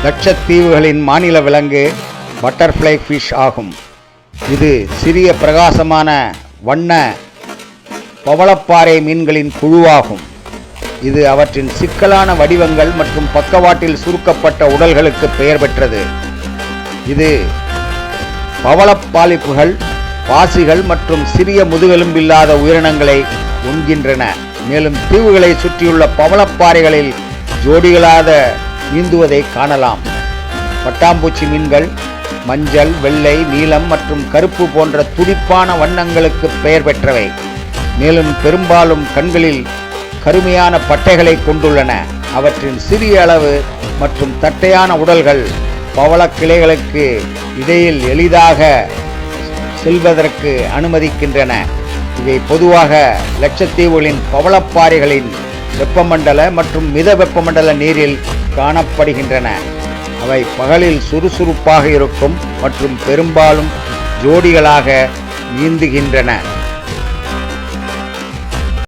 லட்சத்தீவுகளின் மாநில விலங்கு butterfly fish ஆகும். இது சிறிய பிரகாசமான வண்ண பவளப்பாறை மீன்களின் குழுவாகும். இது அவற்றின் சிக்கலான வடிவங்கள் மற்றும் பக்கவாட்டில் சுருக்கப்பட்ட உடல்களுக்கு பெயர் பெற்றது. இது பவளப்பாலிப்புகள், பாசிகள் மற்றும் சிறிய முதுகெலும்பில்லாத உயிரினங்களை உண்கின்றன. மேலும் தீவுகளை சுற்றியுள்ள பவளப்பாறைகளில் ஜோடிகளாக நீந்துவதை காணலாம். பட்டாம்பூச்சி மீன்கள் மஞ்சள், வெள்ளை, நீலம் மற்றும் கருப்பு போன்ற துடிப்பான வண்ணங்களுக்கு பெயர் பெற்றவை. மேலும் பெரும்பாலும் கண்களில் கருமையான பட்டைகளை கொண்டுள்ளன. அவற்றின் சிறிய அளவு மற்றும் தட்டையான உடல்கள் பவளக்கிளைகளுக்கு இடையில் எளிதாக செல்வதற்கு அனுமதிக்கின்றன. இவை பொதுவாக லட்சத்தீவுகளின் பவளப்பாறைகளின் வெப்பமண்டல மற்றும் மித வெப்பமண்டல நீரில் காணப்படுகின்றன. அவை பகலில் சுறுசுறுப்பாக இருக்கும் மற்றும் பெரும்பாலும் ஜோடிகளாக நீந்துகின்றன.